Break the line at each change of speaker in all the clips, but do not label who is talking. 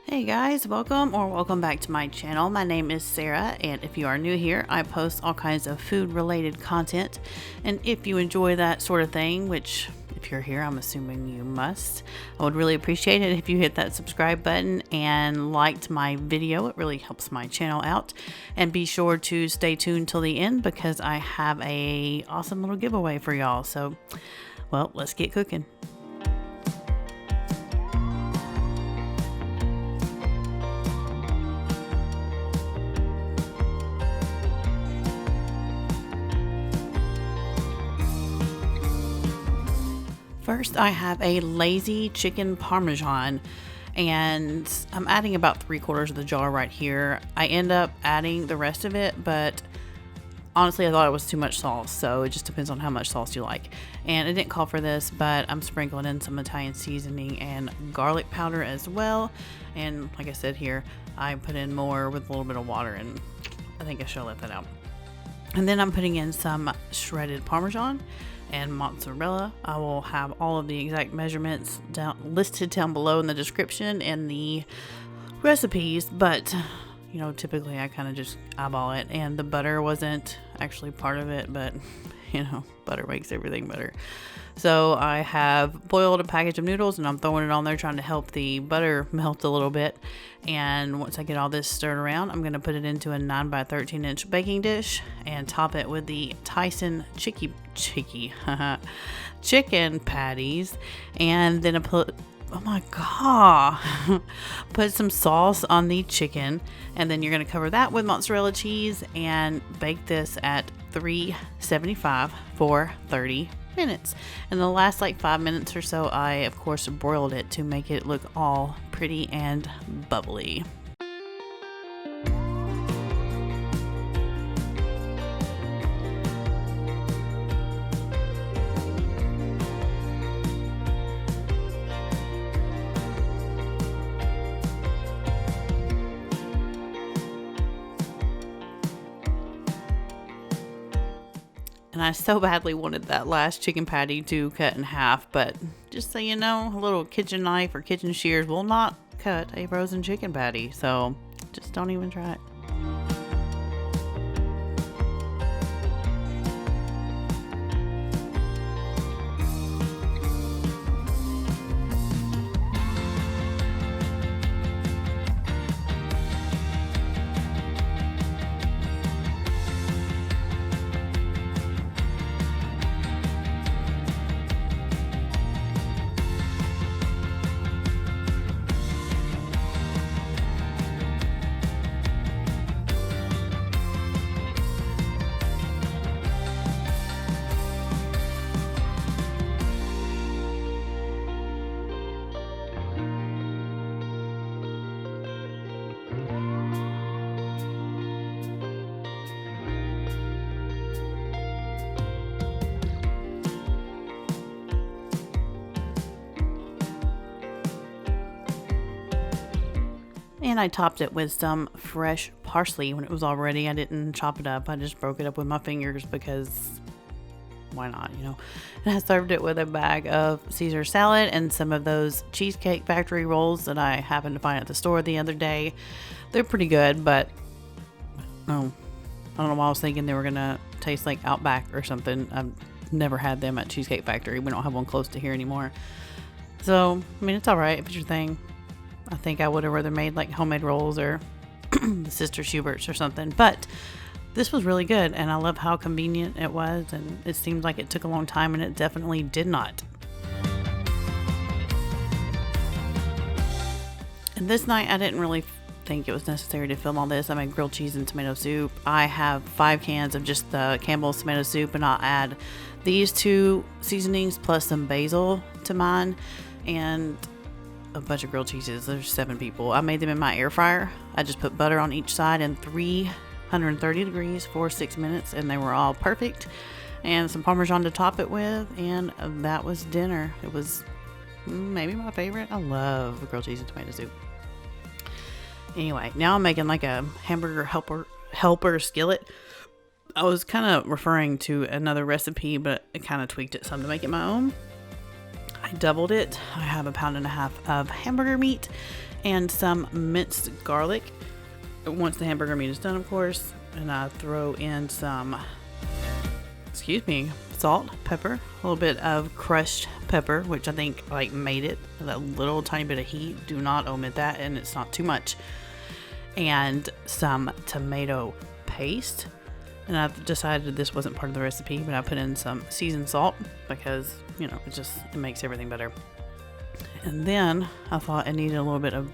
Hey guys, welcome back to my channel. My name is Sarah, and if you are new here, I post all kinds of food related content. And if you enjoy that sort of thing, which if you're here, I'm assuming you must, I would really appreciate it if you hit that subscribe button and liked my video. It really helps my channel out. And be sure to stay tuned till the end because I have a awesome little giveaway for y'all. So, well, let's get cooking. First, I have a lazy chicken Parmesan, and I'm adding about 3/4 of the jar right here. I end up adding the rest of it, but honestly, I thought it was too much sauce, so it just depends on how much sauce you like. And it didn't call for this, but I'm sprinkling in some Italian seasoning and garlic powder as well. And like I said here, I put in more with a little bit of water, and I think I should let that out. And then I'm putting in some shredded Parmesan and mozzarella. I will have all of the exact measurements listed down below in the description and the recipes, but you know, typically I kind of just eyeball it, and the butter wasn't actually part of it, but you know, butter makes everything better. So I have boiled a package of noodles and I'm throwing it on there, trying to help the butter melt a little bit. And once I get all this stirred around, I'm going to put it into a 9 by 13 inch baking dish and top it with the Tyson chicken patties. And then I put, oh my god, put some sauce on the chicken, and then you're going to cover that with mozzarella cheese and bake this at 375 for 30 minutes. And the last like 5 minutes or so, I of course broiled it to make it look all pretty and bubbly. And I so badly wanted that last chicken patty to cut in half, but just so you know, a little kitchen knife or kitchen shears will not cut a frozen chicken patty, so just don't even try it. And I topped it with some fresh parsley when it was all ready. I didn't chop it up. I just broke it up with my fingers because why not, you know? And I served it with a bag of Caesar salad and some of those Cheesecake Factory rolls that I happened to find at the store the other day. They're pretty good, but I don't know why I was thinking they were going to taste like Outback or something. I've never had them at Cheesecake Factory. We don't have one close to here anymore. So, I mean, it's all right if it's your thing. I think I would have rather made like homemade rolls or the Sister Schubert's or something, but this was really good, and I love how convenient it was, and it seemed like it took a long time, and it definitely did not. And this night I didn't really think it was necessary to film all this. I made grilled cheese and tomato soup. I have 5 cans of just the Campbell's tomato soup, and I'll add these 2 seasonings plus some basil to mine, and a bunch of grilled cheeses. There's 7 people. I made them in my air fryer. I just put butter on each side in 330 degrees for 6 minutes, and they were all perfect. And some Parmesan to top it with, and that was dinner. It was maybe my favorite. I love grilled cheese and tomato soup. Anyway, now I'm making like a hamburger helper skillet. I was kind of referring to another recipe, but I kind of tweaked it some to make it my own. I doubled it. I have 1.5 pounds of hamburger meat, and some minced garlic once the hamburger meat is done, of course. And I throw in some, salt, pepper, a little bit of crushed pepper, which I think like made it a little tiny bit of heat. Do not omit that, and it's not too much. And some tomato paste. And I've decided this wasn't part of the recipe, but I put in some seasoned salt because, it makes everything better. And then I thought I needed a little bit of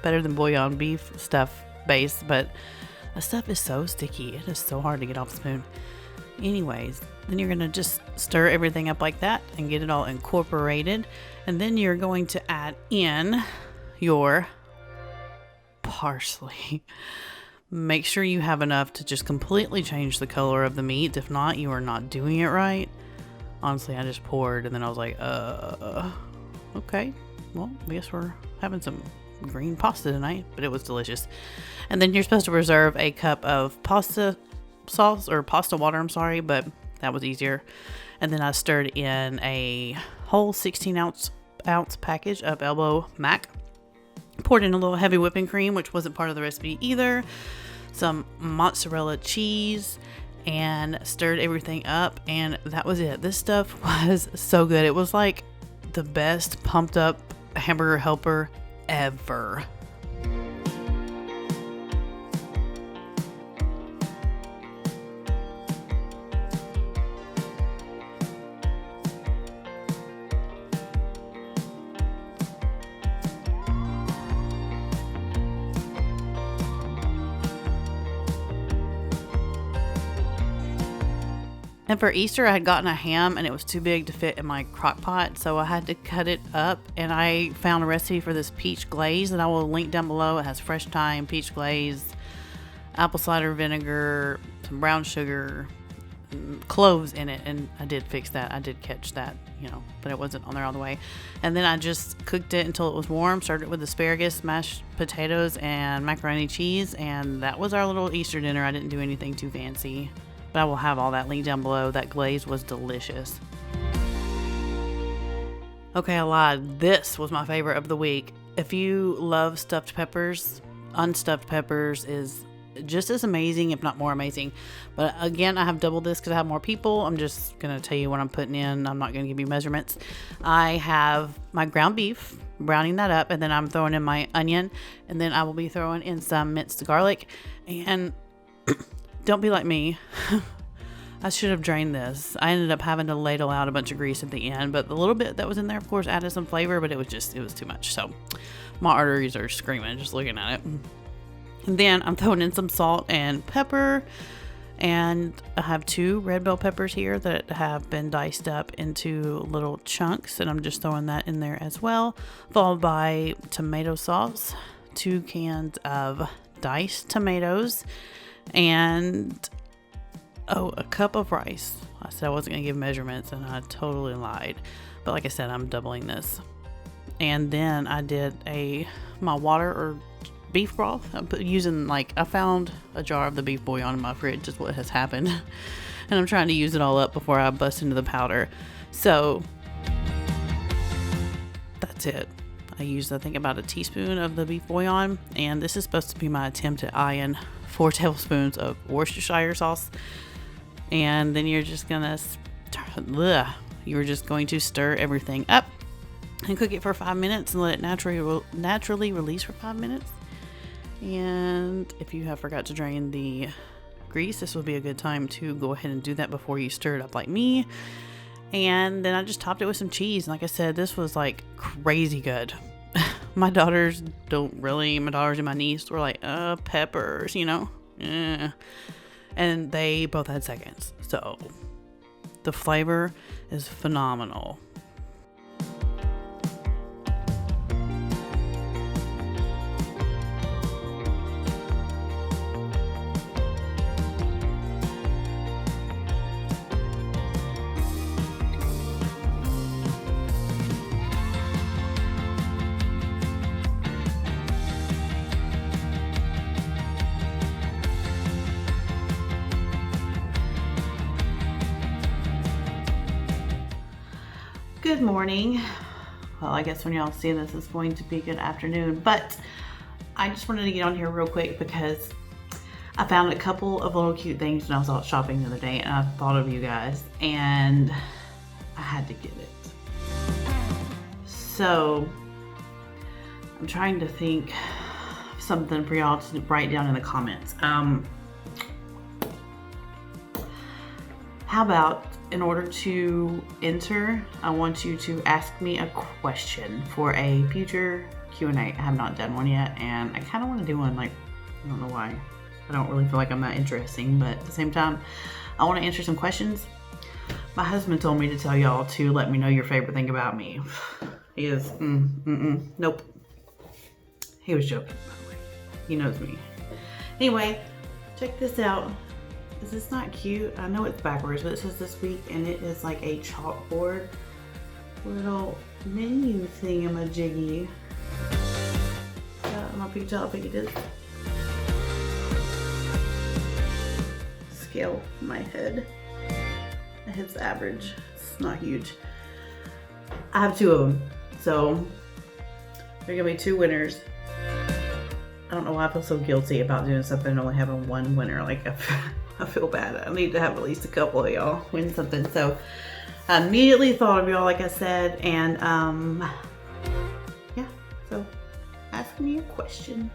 better than bouillon beef stuff base, but the stuff is so sticky. It is so hard to get off the spoon. Anyways, then you're going to just stir everything up like that and get it all incorporated. And then you're going to add in your parsley. Make sure you have enough to just completely change the color of the meat. If not, you are not doing it right. Honestly, I just poured and then I was like, okay, well, I guess we're having some green pasta tonight, but it was delicious. And then you're supposed to reserve a cup of pasta sauce or pasta water, but that was easier. And then I stirred in a whole 16 ounce package of elbow mac. Poured in a little heavy whipping cream, which wasn't part of the recipe either. Some mozzarella cheese, and stirred everything up, and that was it. This stuff was so good. It was like the best pumped up hamburger helper ever. And for Easter, I had gotten a ham and it was too big to fit in my crock pot, so I had to cut it up. And I found a recipe for this peach glaze that I will link down below. It has fresh thyme, peach glaze, apple cider vinegar, some brown sugar, cloves in it. And I did fix that. I did catch that, but it wasn't on there all the way. And then I just cooked it until it was warm. Started with asparagus, mashed potatoes, and macaroni cheese. And that was our little Easter dinner. I didn't do anything too fancy. But I will have all that linked down below. That glaze was delicious. Okay, I lied. This was my favorite of the week. If you love stuffed peppers, unstuffed peppers is just as amazing, if not more amazing. But again, I have doubled this because I have more people. I'm just going to tell you what I'm putting in. I'm not going to give you measurements. I have my ground beef, browning that up, and then I'm throwing in my onion, and then I will be throwing in some minced garlic. And don't be like me. I should have drained this. I ended up having to ladle out a bunch of grease at the end, but the little bit that was in there, of course, added some flavor, but it was too much. So my arteries are screaming just looking at it. And then I'm throwing in some salt and pepper, and I have 2 red bell peppers here that have been diced up into little chunks, and I'm just throwing that in there as well, followed by tomato sauce, 2 cans of diced tomatoes, and a cup of rice. I said I wasn't going to give measurements, and I totally lied. But like I said, I'm doubling this. And then I did my water or beef broth. I found a jar of the beef bouillon in my fridge, just what has happened. And I'm trying to use it all up before I bust into the powder. So that's it. I used, I think, about a teaspoon of the beef bouillon. And this is supposed to be my attempt at eyeing 4 tablespoons of Worcestershire sauce. And then you're just going to stir everything up and cook it for 5 minutes and let it naturally release for 5 minutes. And if you have forgot to drain the grease, this would be a good time to go ahead and do that before you stir it up like me. And then I just topped it with some cheese. And like I said, this was like crazy good. My daughters and my niece were like, peppers, and they both had seconds. So the flavor is phenomenal. Good morning. well, I guess when y'all see this, it's going to be good afternoon. But I just wanted to get on here real quick because I found a couple of little cute things when I was out shopping the other day, and I thought of you guys, and I had to get it. So I'm trying to think of something for y'all to write down in the comments. How about, in order to enter, I want you to ask me a question for a future Q&A. I have not done one yet, and I kind of want to do one. Like, I don't know why. I don't really feel like I'm that interesting, but at the same time, I want to answer some questions. My husband told me to tell y'all to let me know your favorite thing about me. He is, nope. He was joking, by the way. He knows me. Anyway, check this out. Is this not cute? I know it's backwards, but it says this week, and it is like a chalkboard little menu thingamajiggy. I don't know if you can tell how big it is. Scale my head. My head's average. It's not huge. I have 2 of them, so there are gonna be 2 winners. I don't know why I feel so guilty about doing something and only having 1 winner. Like, I feel bad. I need to have at least a couple of y'all win something. So I immediately thought of y'all, like I said, and yeah, so ask me a question.